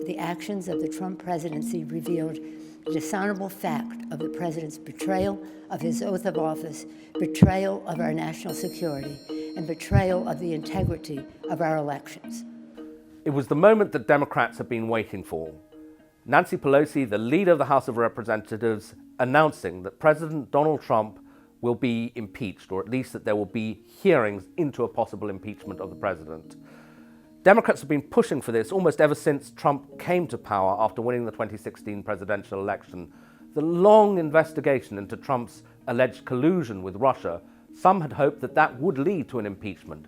the actions of the Trump presidency revealed the dishonorable fact of the president's betrayal of his oath of office, betrayal of our national security, and betrayal of the integrity of our elections. It was the moment that Democrats have been waiting for. Nancy Pelosi, the leader of the House of Representatives, announcing that President Donald Trump will be impeached, or at least that there will be hearings into a possible impeachment of the president. Democrats have been pushing for this almost ever since Trump came to power after winning the 2016 presidential election. The long investigation into Trump's alleged collusion with Russia, some had hoped that that would lead to an impeachment,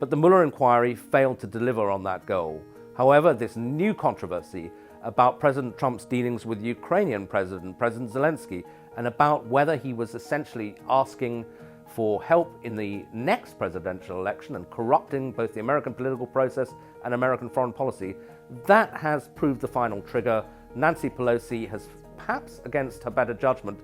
but the Mueller inquiry failed to deliver on that goal. However, this new controversy about President Trump's dealings with Ukrainian President Zelensky, and about whether he was essentially asking for help in the next presidential election and corrupting both the American political process and American foreign policy, that has proved the final trigger. Nancy Pelosi has, perhaps against her better judgment,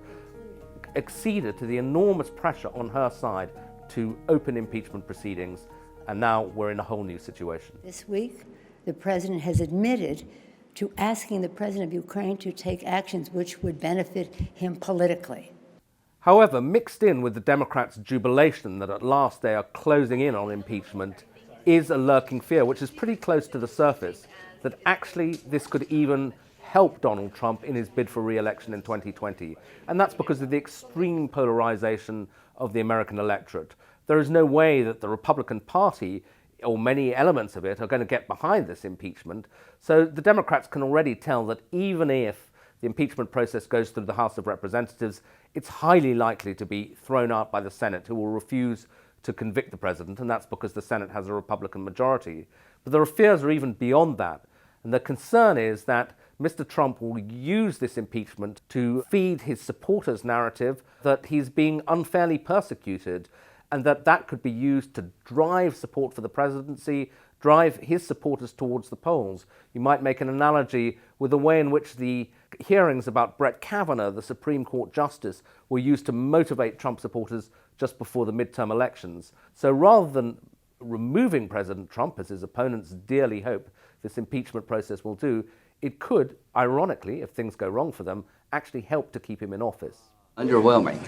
acceded to the enormous pressure on her side to open impeachment proceedings, and now we're in a whole new situation. This week, the president has admitted to asking the president of Ukraine to take actions which would benefit him politically. However, mixed in with the Democrats' jubilation that at last they are closing in on impeachment is a lurking fear, which is pretty close to the surface, that actually this could even help Donald Trump in his bid for re-election in 2020. And that's because of the extreme polarization of the American electorate. There is no way that the Republican Party, or many elements of it, are going to get behind this impeachment. So the Democrats can already tell that even if the impeachment process goes through the House of Representatives, it's highly likely to be thrown out by the Senate, who will refuse to convict the president, and that's because the Senate has a Republican majority. But the fears are even beyond that, and the concern is that Mr. Trump will use this impeachment to feed his supporters' narrative that he's being unfairly persecuted, and that could be used to drive support for the presidency, drive his supporters towards the polls. You might make an analogy with the way in which the hearings about Brett Kavanaugh, the Supreme Court Justice, were used to motivate Trump supporters just before the midterm elections. So rather than removing President Trump, as his opponents dearly hope this impeachment process will do, it could, ironically, if things go wrong for them, actually help to keep him in office. Underwhelming.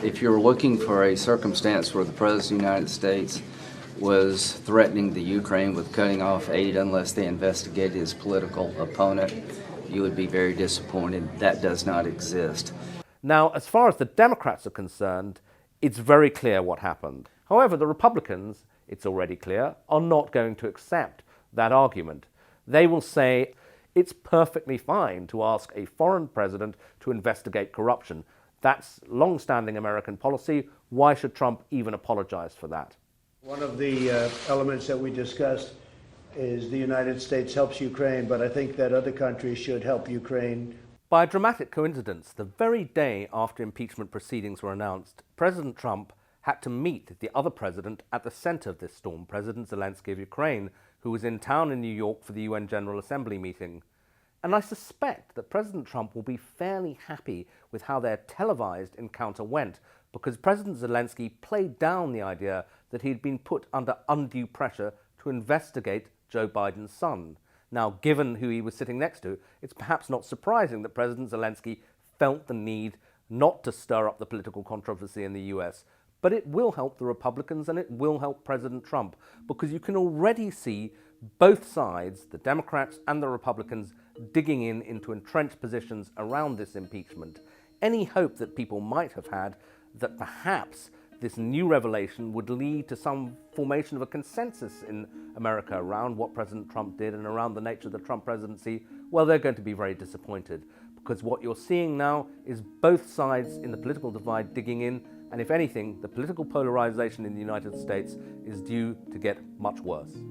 If you're looking for a circumstance where the President of the United States was threatening the Ukraine with cutting off aid unless they investigated his political opponent, you would be very disappointed. That does not exist. Now, as far as the Democrats are concerned, it's very clear what happened. However, the Republicans, it's already clear, are not going to accept that argument. They will say it's perfectly fine to ask a foreign president to investigate corruption. That's long-standing American policy. Why should Trump even apologize for that? One of the elements that we discussed is the United States helps Ukraine, but I think that other countries should help Ukraine. By a dramatic coincidence, the very day after impeachment proceedings were announced, President Trump had to meet the other president at the center of this storm, President Zelensky of Ukraine, who was in town in New York for the UN General Assembly meeting. And I suspect that President Trump will be fairly happy with how their televised encounter went, because President Zelensky played down the idea that he'd been put under undue pressure to investigate Joe Biden's son. Now, given who he was sitting next to, it's perhaps not surprising that President Zelensky felt the need not to stir up the political controversy in the US. But it will help the Republicans and it will help President Trump, because you can already see both sides, the Democrats and the Republicans, digging into entrenched positions around this impeachment. Any hope that people might have had that perhaps this new revelation would lead to some formation of a consensus in America around what President Trump did and around the nature of the Trump presidency, well, they're going to be very disappointed, because what you're seeing now is both sides in the political divide digging in, and if anything, the political polarization in the United States is due to get much worse.